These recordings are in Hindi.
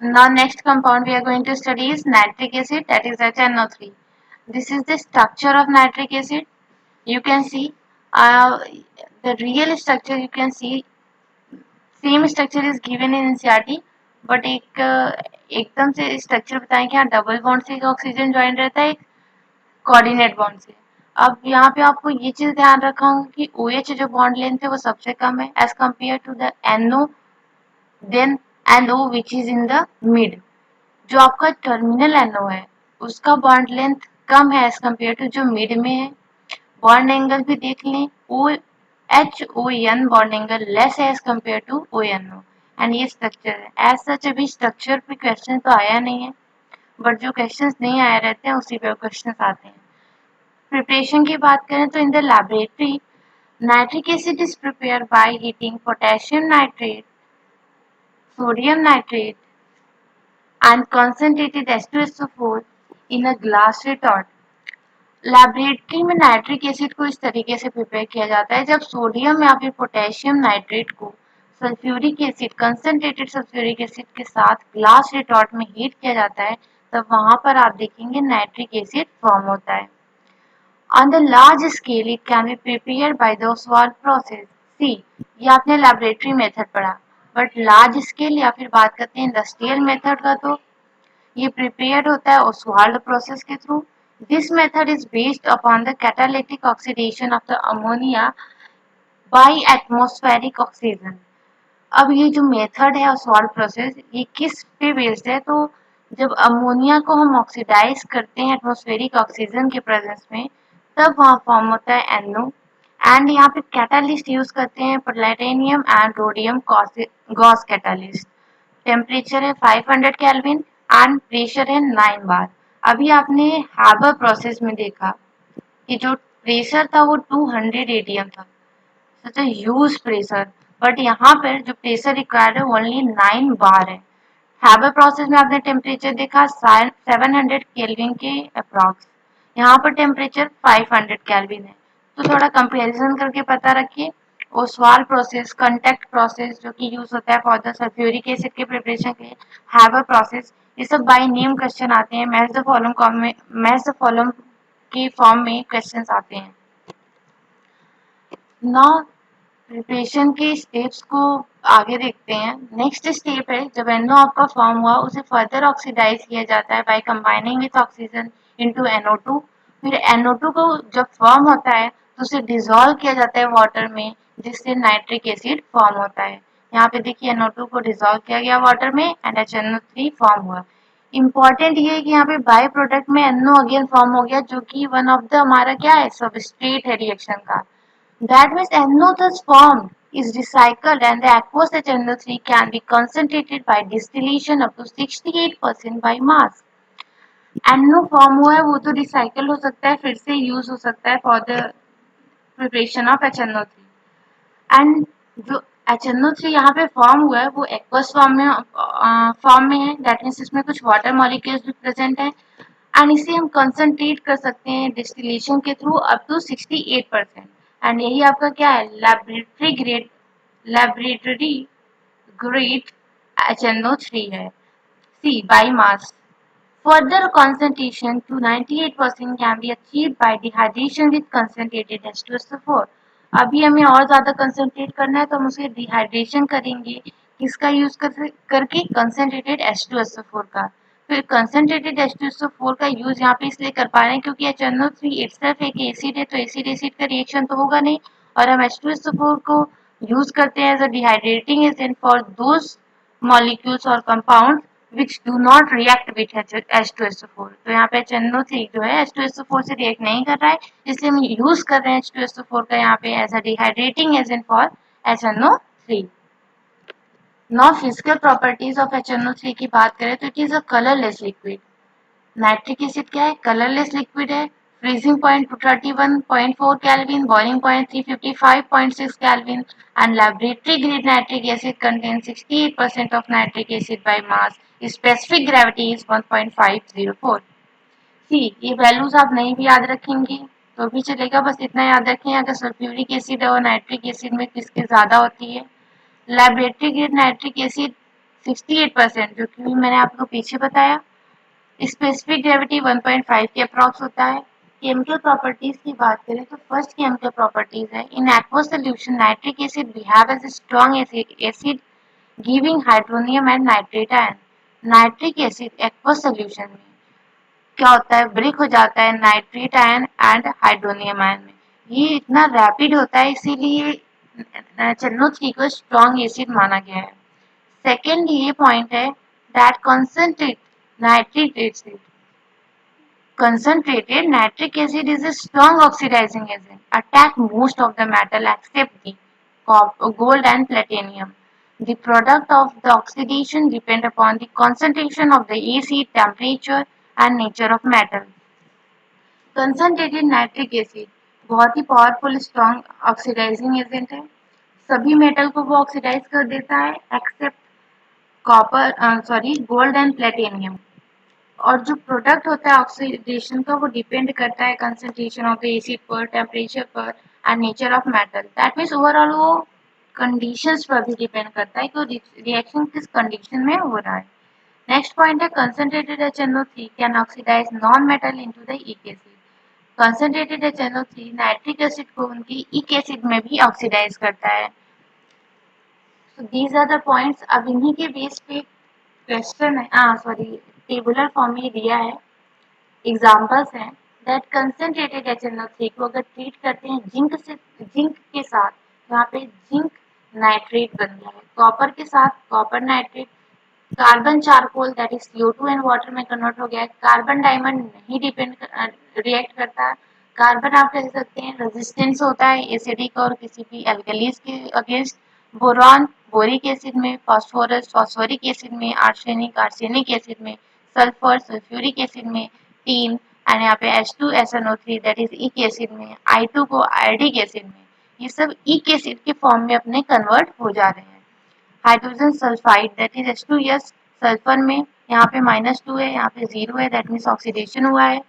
Now next compound we are going to study is nitric acid, that is HNO3. This is the structure of nitric acid. You can see uh, the real structure, you can see same structure is given in NCERT but एकदम से स्ट्रक्चर बताएं कि यहाँ डबल बॉन्ड से ऑक्सीजन ज्वाइन रहता है कोऑर्डिनेट बॉन्ड से। अब यहाँ पे आपको ये चीज ध्यान रखा होगा कि OH जो बॉन्ड लेंथ है वो सबसे कम है as compared to the NO, then NO which is in the mid. जो आपका टर्मिनल NO है उसका बॉन्ड लेंथ कम है एज कम्पेयर टू जो मिड में है। बॉन्ड एंगल भी देख लें, OHON बॉन्ड एंगल लेस है as compared to ONO। And ये स्ट्रक्चर है। एज सच अभी स्ट्रक्चर पे क्वेश्चन तो आया नहीं है, बट जो क्वेश्चंस नहीं आए रहते हैं उसी पे क्वेश्चंस आते हैं। प्रिपरेशन की बात करें तो in the laboratory nitric acid is prepare by heating potassium nitrate, sodium nitrate and concentrated H2SO4 in a glass retort। Laboratory में नाइट्रिक एसिड को इस तरीके से प्रिपेयर किया जाता है, जब सोडियम या फिर पोटेशियम नाइट्रेट को sulphuric acid, concentrated sulphuric acid के साथ ग्लास रिटॉर्ट में हीट किया जाता है, तब वहां पर आप देखेंगे नाइट्रिक एसिड फॉर्म होता है। On the large scale it can be prepare by the Ostwald process. See, ये आपने लैबोरेटरी मेथड पढ़ा, बट लार्ज स्केल या फिर बात करते हैं इंडस्ट्रियल मेथड का, तो ये प्रिपेयर होता है ओस्वाल्ड प्रोसेस के through. This method is based upon the catalytic oxidation of the ammonia bye atmospheric oxygen. अब ये जो मेथड है ओस्वाल्ड प्रोसेस, ये किस पे बेस्ड है? तो जब अमोनिया को हम ऑक्सीडाइज करते हैं एटमॉस्फेरिक ऑक्सीजन के प्रेजेंस में, तब वहाँ फॉर्म होता है NO। एंड यहाँ पे कैटालिस्ट यूज करते हैं platinum and rhodium Gauss catalyst. Temperature है 500 केल्विन एंड प्रेशर है 9 बार। अभी आपने हार्बर प्रोसेस में देखा कि जो प्रेशर था वो 200 ATM था, such a huge pressure, but यहाँ पर जो प्रेशर रिक्वायर्ड है ओनली 9 बार है। हार्बर प्रोसेस में आपने टेम्परेचर देखा 700 केल्विन के अप्रॉक्स, यहाँ पर टेम्परेचर 500 केल्विन है। तो थोड़ा कंपैरिजन करके पता रखिए। ओस्वाल प्रोसेस, कंटेक्ट प्रोसेस जो कि यूज होता है फॉर द सल्फ्यूरिक एसिड के प्रिपरेशन के लिए, हार्बर प्रोसेस, ये सब बाय नेम क्वेश्चन आते हैं। मैच द फॉलोइंग की फॉर्म में क्वेश्चन आते हैं। नाउ प्रिपरेशन के स्टेप्स को आगे देखते हैं। नेक्स्ट स्टेप है, जब NO आपका फॉर्म हुआ उसे फर्दर ऑक्सीडाइज किया जाता है by combining with oxygen into NO2। फिर NO2 को जब फॉर्म होता है तो उसे डिसॉल्व किया जाता है वाटर में, जिससे नाइट्रिक एसिड फॉर्म होता है। यहाँ पे देखिए NO2 को डिसॉल्व किया गया वाटर में एंड HNO3 फॉर्म हुआ। इम्पॉर्टेंट ये है कि यहाँ पे बाय प्रोडक्ट में NO अगेन फॉर्म हो गया, जो कि वन ऑफ द हमारा क्या है, सबस्ट्रेट है रिएक्शन का। That means NO thus formed is recycled and the aqueous HNO3 can be concentrated by distillation up to 68% by mass। NO form हुआ है वो तो रिसाइकल हो सकता है, फिर से यूज हो सकता है for the preparation of HNO3। And जो HNO3 यहाँ पे फॉर्म हुआ है वो एक्वस फॉर्म में है, दैट मीन्स इसमें कुछ वाटर मॉलिक्यूल्स भी प्रेजेंट है एंड इसे हम कंसंट्रेट कर सकते हैं डिस्टिलेशन के थ्रू अप टू 68%। एंड यही आपका क्या है, लैबोरेटरी ग्रेड HNO3 है। See by mass, further concentration to 98% can be achieved by dehydration with concentrated H2SO4। अभी हमें और ज़्यादा कंसनट्रेट करना है तो हम उसे डिहाइड्रेशन करेंगे, किसका यूज करके, कंसनट्रेटेड H2SO4 का। फिर कंसनट्रेटेड H2SO4 का यूज यहाँ पे इसलिए कर पा रहे हैं क्योंकि HNO3 इटसेल्फ एक एसिड है, तो एसिड एसिड का रिएक्शन तो होगा नहीं, और हम H2SO4 को यूज करते हैं as a dehydrating agent for those molecules और compound which do not react with H2SO4। तो यहाँ पे HNO3 जो है H2SO4 से रिएक्ट नहीं कर रहा है, इसलिए हम यूज कर रहे हैं H2SO4 का यहाँ पे as a dehydrating agent for HNO3। Now physical properties of HNO3 की बात करें तो it is a colourless liquid. Nitric acid क्या है, कलरलेस लिक्विड है। Freezing point 231.4 kelvin, boiling point 355.6 kelvin and laboratory grade nitric acid contains 68% of nitric acid by mass। Specific gravity is 1.504। See, ये वैल्यूज आप नहीं भी याद रखेंगे तो भी चलेगा, बस इतना याद रखें अगर सल्फ्यूरिक एसिड और नाइट्रिक एसिड में किसकी ज्यादा होती है। लैबोरेटरी ग्रेड नाइट्रिक एसिड 68%, जो कि मैंने आपको पीछे बताया। स्पेसिफिक ग्रेविटी 1.5 के अप्रॉक्स होता है। केमिकल प्रॉपर्टीज की बात करें तो फर्स्ट केमिकल प्रॉपर्टीज है, in aqueous solution nitric acid behave as a strong acid giving hydronium and nitrate ion. Nitric acid aqueous solution में क्या होता है, ब्रेक हो जाता है nitrate ion and hydronium ion में। ये इतना रैपिड होता है, इसीलिए NO3 को स्ट्रॉन्ग एसिड माना गया है। सेकेंड ये पॉइंट है that concentrate nitric acid concentrated nitric acid is a strong oxidizing agent, attack most of the metal except the gold and platinum. The product of the oxidation depend upon the concentration of the acid, temperature and nature of metal. Concentrated nitric acid बहुत ही पावरफुल स्ट्रॉन्ग ऑक्सीडाइजिंग एजेंट है। सभी मेटल को वो ऑक्सीडाइज कर देता है एक्सेप्ट गोल्ड एंड प्लेटिनियम। और जो प्रोडक्ट होता है ऑक्सीडेशन का वो डिपेंड करता है कंसंट्रेशन ऑफ द एसिड पर, टेम्परेचर पर and nature of metal. That means overall वो कंडीशंस पर भी डिपेंड करता है कि रिएक्शन किस कंडीशन में हो रहा है। नेक्स्ट पॉइंट है concentrated HNO3 can oxidise non metal into the ईक acid. Concentrated HNO3 nitric acid को उनकी ईक एसिड में भी ऑक्सीडाइज करता है। So these are the points। अब इन्हीं के बेस पे क्वेश्चन है, टेबुलर फॉर्म में दिया है। एग्जाम्पल्स हैं दैट कंसंट्रेटेड HNO3 को अगर ट्रीट करते हैं जिंक के साथ, यहाँ पे जिंक नाइट्रेट बन गया है। कॉपर के साथ copper nitrate, carbon charcoal that is CO2 and water में कन्वर्ट हो गया है। कार्बन डायमंड नहीं रिएक्ट करता। कार्बन आप कह सकते हैं रेजिस्टेंस होता है एसिडिक और किसी भी एल्कलीज के अगेंस्ट। बोरॉन बोरिक एसिड में, फास्फोरस फास्फोरिक एसिड में, आर्सेनिक आर्सेनिक एसिड में, सल्फर सल्फ्यूरिक एसिड में, टीन एंड यहाँ पे H2SNO3 दैट इज ईक एसिड में, I2 को आयोडिक एसिड में। ये सब ईक एसिड के फॉर्म में अपने कन्वर्ट हो जा रहे हैं। Hydrogen sulphide that is H2S sulphur में, यहाँ पे -2 है, यहाँ पे 0 है, दैट मीन्स ऑक्सीडेशन हुआ है।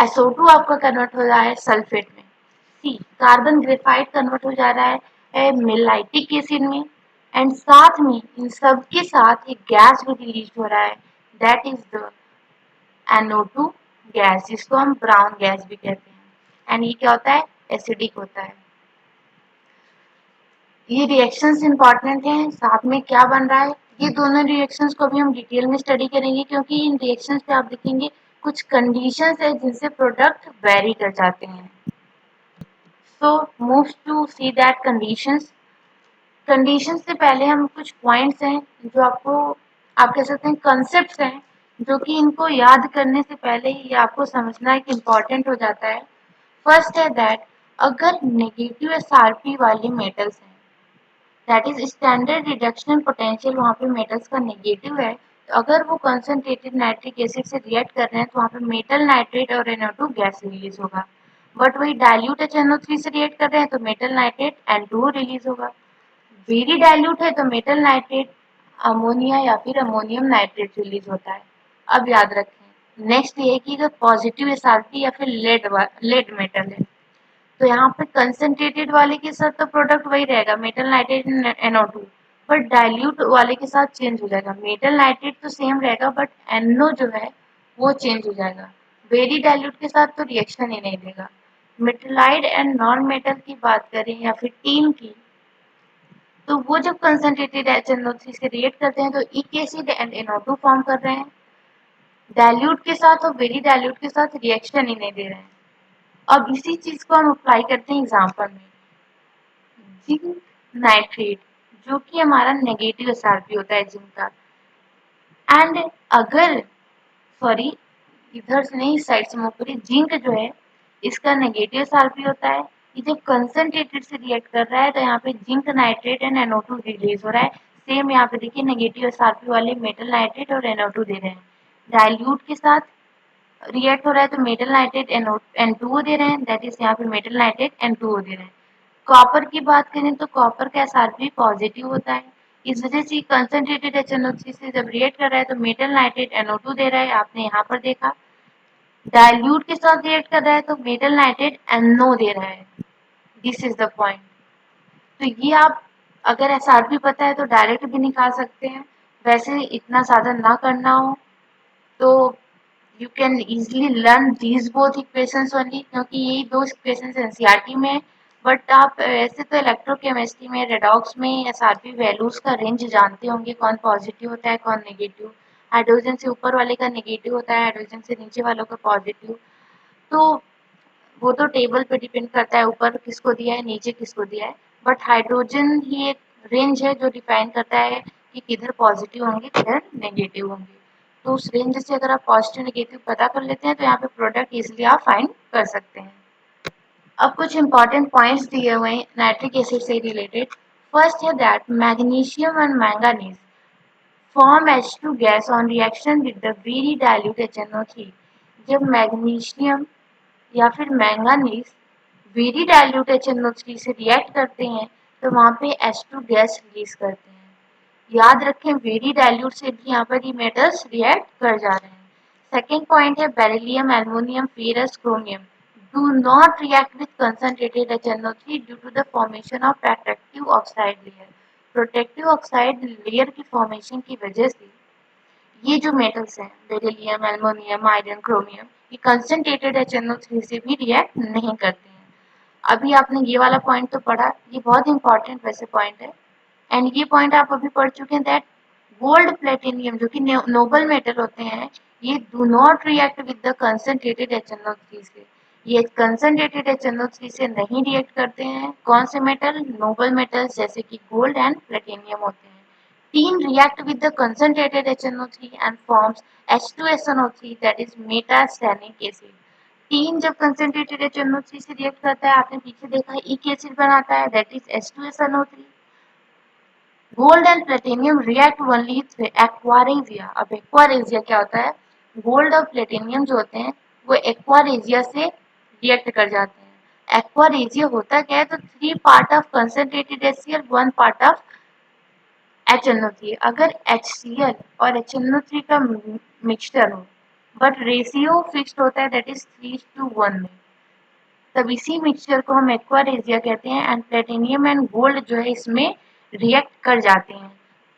SO2 आपका कन्वर्ट हो रहा है सल्फेट में। सी कार्बन ग्रेफाइट कन्वर्ट हो जा रहा है मेलाइटिक एसिड में। एंड साथ में इन सब के साथ एक गैस भी रिलीज हो रहा है that is the NO2 gas, जिसको हम ब्राउन गैस भी कहते हैं। एंड ये क्या होता है, एसिडिक होता है। ये रिएक्शंस इंपॉर्टेंट हैं, साथ में क्या बन रहा है, ये दोनों रिएक्शंस को भी हम डिटेल में स्टडी करेंगे क्योंकि इन रिएक्शंस पे आप देखेंगे कुछ कंडीशंस है जिनसे प्रोडक्ट वेरी कर जाते हैं। So move to see that conditions. Conditions से पहले हम कुछ पॉइंट्स हैं जो आपको, आप कह सकते हैं कंसेप्ट्स हैं, जो कि इनको याद करने से पहले ही आपको समझना एक इम्पॉर्टेंट हो जाता है। फर्स्ट है दैट अगर नेगेटिव SRP वाले मेटल्स हैं, that is standard reduction potential, वहाँ पे मेटल्स का नेगेटिव है, तो अगर वो कंसंट्रेटेड नाइट्रिक एसिड से रिएक्ट कर रहे हैं तो वहाँ पे मेटल नाइट्रेट और NO2 गैस रिलीज होगा। बट वही डाइल्यूट HNO3 से रिएक्ट कर रहे हैं तो मेटल नाइट्रेट N2O रिलीज होगा। वेरी डाइल्यूट है तो मेटल नाइट्रेट अमोनिया या फिर अमोनियम नाइट्रेट रिलीज होता है। अब याद रखें नेक्स्ट ये है कि अगर पॉजिटिव SRP या फिर लेड मेटल है तो यहाँ पे कंसंट्रेटेड वाले के साथ तो प्रोडक्ट वही रहेगा metal nitrate NO2, but dilute वाले के साथ चेंज हो जाएगा। मेटल नाइट्रेट तो सेम रहेगा बट NO जो है वो चेंज हो जाएगा। वेरी डाइल्यूट के साथ तो रिएक्शन ही नहीं देगा। मेटलाइड एंड नॉन मेटल की बात करें या फिर टीम की, तो वो जब कंसंट्रेटेड HNO3 से रिएक्ट करते हैं तो ईक एसिड एंड NO2 फॉर्म कर रहे हैं। डाइल्यूट के साथ और वेरी डाइल्यूट के साथ रिएक्शन ही नहीं दे रहे हैं। अब इसी चीज को हम अप्लाई करते हैं एग्जाम्पल में। जिंक नाइट्रेट जो कि हमारा नेगेटिव SRP होता है जिंक का, एंड अगर सॉरी इधर से नहीं इस साइड से मूव करिए, जिंक जो है इसका नेगेटिव SRP होता है। ये जब कंसंट्रेटेड से रिएक्ट कर रहा है तो यहाँ पे zinc nitrate and NO2 release हो रहा है। सेम यहाँ पे देखिए नेगेटिव SRP वाले मेटल नाइट्रेट और NO2 दे रहे हैं। डाइल्यूट के साथ रिएक्ट हो रहा है तो मेटल नाइट्रेट N2O दे रहे हैं, दैट इज यहाँ पे मेटल नाइट्रेट N2O दे रहे हैं। कॉपर की बात करें तो कॉपर का SRP पॉजिटिव होता है, इस वजह से कंसंट्रेटेड HNO3 से जब रिएक्ट कर रहा है तो मेटल नाइट्रेट NO2 दे रहा है, आपने यहाँ पर देखा। डाइल्यूट के साथ रिएक्ट कर रहा है तो मेटल नाइट्रेट NO दे रहा है। This is the point. तो ये आप अगर SRP पता है तो डायरेक्ट भी निकाल सकते हैं। वैसे इतना ज़्यादा ना करना हो तो you can easily learn these both equations only, क्योंकि यही दो equations एनसीईआरटी में है। बट आप ऐसे तो इलेक्ट्रोकेमिस्ट्री में रेडॉक्स में एसआरपी वैल्यूज का रेंज जानते होंगे, कौन पॉजिटिव होता है कौन नेगेटिव। हाइड्रोजन से ऊपर वाले का नेगेटिव होता है, हाइड्रोजन से नीचे वालों का पॉजिटिव। तो वो तो टेबल पे डिपेंड करता है ऊपर किसको दिया है नीचे किसको दिया है, बट हाइड्रोजन ही एक रेंज है जो डिफाइन करता है कि किधर पॉजिटिव होंगे किधर नेगेटिव होंगे। तो उस रेंज से अगर आप पॉजिटिव नेगेटिव पता कर लेते हैं तो यहाँ पे प्रोडक्ट इजिली आप फाइंड कर सकते हैं। अब कुछ इंपॉर्टेंट पॉइंट्स दिए हुए हैं नाइट्रिक एसिड से रिलेटेड। फर्स्ट है that magnesium and manganese form H2 gas on reaction with the very dilute HNO3। जब मैग्नीशियम या फिर मैंगानीज वेरी डाइल्यूट HNO3 से रिएक्ट करते हैं तो वहाँ पे H2 गैस रिलीज करते हैं। याद रखें वेरी डाइल्यूट से भी यहाँ पर ये मेटल्स रिएक्ट कर जा रहे हैं। सेकेंड पॉइंट है beryllium, aluminium, ferrous, chromium do not react with concentrated HNO3 due to the formation of protective oxide layer। Protective oxide layer की फॉर्मेशन की वजह से ये जो मेटल्स हैं बेरिलियम, एल्युमिनियम, आयरन, क्रोमियम, ये कंसंट्रेटेड HNO3 से भी रिएक्ट नहीं करते हैं। अभी आपने ये वाला पॉइंट तो पढ़ा, ये बहुत इंपॉर्टेंट वैसे पॉइंट है। एंड ये पॉइंट आप अभी पढ़ चुके हैं दैट गोल्ड प्लेटिनियम जो कि नोबल मेटल होते हैं ये do not react with the concentrated HNO3 से। ये कंसंट्रेटेड HNO3 से नहीं रिएक्ट करते हैं। कौन से मेटल? नोबल मेटल्स जैसे कि गोल्ड एंड प्लेटिनियम होते हैं। तीन react with the concentrated HNO3 and forms H2SNO3 that is metastanic acid। तीन जब concentrated HNO3 से रिएक्ट करता है आपने पीछे देखा है एक एसिड बनाता है that is H2SNO3। Gold and platinum react only with aqua regia. अब एक्वारेजिया क्या होता है? गोल्ड और प्लेटिनियम जो होते हैं वो एक्वारेजिया से रिएक्ट कर जाते हैं। एक्वारेजिया होता क्या है? तो 3 part of concentrated HCl 1 part of HNO3। अगर HCl और HNO3 का मिक्सचर हो बट रेशियो फिक्स्ड होता है दैट इज 3:1 में, तब इसी मिक्सचर को हम एक्वारेजिया कहते हैं। एंड प्लेटिनियम एंड गोल्ड जो है इसमें रिएक्ट कर जाते हैं।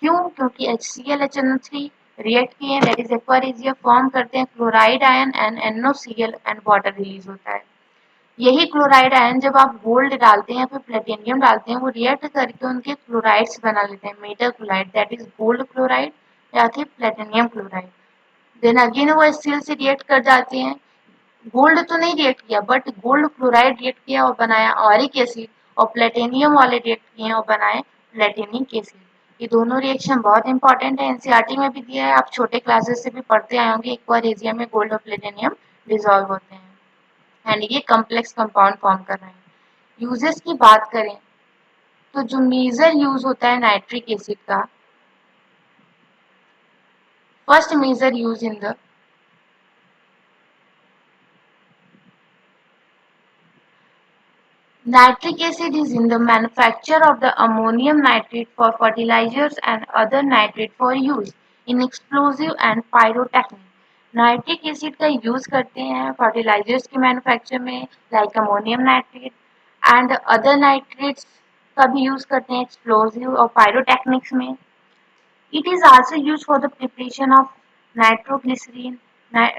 क्यों? क्योंकि HCl HNO3 रिएक्ट किए हैं दैट इज एक्वारेजिया, फॉर्म करते हैं chloride ion and NOCl and water release होता है। यही क्लोराइड आयन जब आप गोल्ड डालते हैं फिर प्लेटिनियम डालते हैं वो रिएक्ट करके उनके क्लोराइड्स बना लेते हैं, metal chloride that is gold chloride या फिर प्लेटिनियम क्लोराइड। देन अगेन वो HCl से रिएक्ट कर जाते हैं। गोल्ड तो नहीं रिएक्ट किया बट गोल्ड क्लोराइड रिएक्ट किया और बनाया ऑरिक एसिड, और प्लेटिनियम वाले रिएक्ट किए और बनाए प्लेटिनिक एसिड। ये दोनों रिएक्शन बहुत इंपॉर्टेंट है, एनसीईआरटी में भी दिया है, आप छोटे क्लासेस से भी पढ़ते आए होंगे। एक्वारेजिया में गोल्ड और प्लेटिनियम डिसॉल्व होते हैं एंड ये कॉम्प्लेक्स कंपाउंड फॉर्म कर रहे हैं। यूजेस की बात करें तो जो मेजर यूज होता है नाइट्रिक एसिड का, first major use in the nitric acid is in the manufacture of the ammonium nitrate for fertilizers and other nitrate for use in explosive and pyrotechnic। Nitric acid का यूज करते हैं फर्टिलाइजर्स के मैन्युफैक्चर में like ammonium nitrate and other nitrates का भी यूज करते हैं एक्सप्लोजिव और पायरोटेक्निक्स में। It is also used for the preparation of nitroglycerin,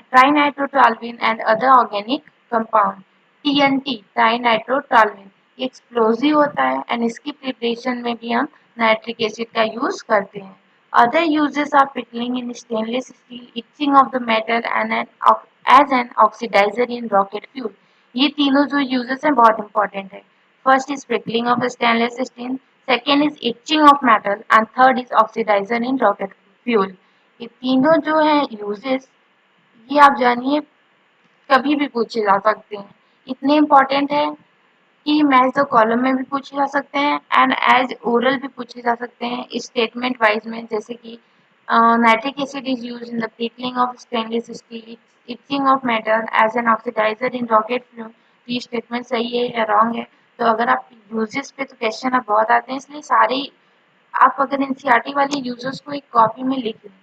trinitrotoluene and other organic compound। TNT ट्राइनाइट्रोटोलुएन ये एक्सप्लोजिव होता है एंड इसकी प्रिपरेशन में भी हम नाइट्रिक एसिड का यूज करते हैं। Other uses are pickling in stainless steel, etching of the metal and as an oxidiser in rocket fuel. ये तीनों जो यूजेस हैं बहुत इंपॉर्टेंट है। First is prickling of stainless steel, second is etching of metal and third is oxidizer in rocket fuel। ये तीनों जो है यूजेस ये आप जानिए कभी भी पूछे जा सकते हैं, इतने इम्पोर्टेंट है कि मैच द कॉलम में भी पूछे जा सकते हैं एंड एज ओरल भी पूछे जा सकते हैं स्टेटमेंट वाइज में। जैसे कि nitric acid is use in the prickling of stainless steel, etching of metal as an oxidizer in rocket fuel। तो ये स्टेटमेंट सही है या रॉन्ग है? तो अगर आप यूजेस पे तो क्वेश्चन अब बहुत आते हैं, इसलिए सारे आप अगर एनसीईआरटी वाले यूजर्स को एक कॉपी में लिख लें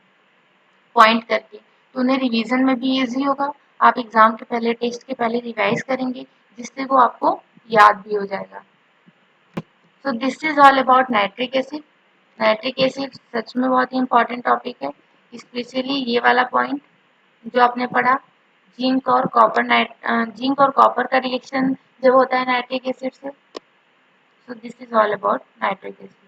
पॉइंट करके तो उन्हें रिवीजन में भी इजी होगा। आप एग्जाम के पहले टेस्ट के पहले रिवाइज करेंगे जिससे वो आपको याद भी हो जाएगा। So this is all about nitric acid। Nitric acid सच में बहुत ही इंपॉर्टेंट टॉपिक है, स्पेशली ये वाला पॉइंट जो आपने पढ़ा, जिंक और कॉपर का रिएक्शन जब होता है नाइट्रिक एसिड से. So this is all about nitric acid.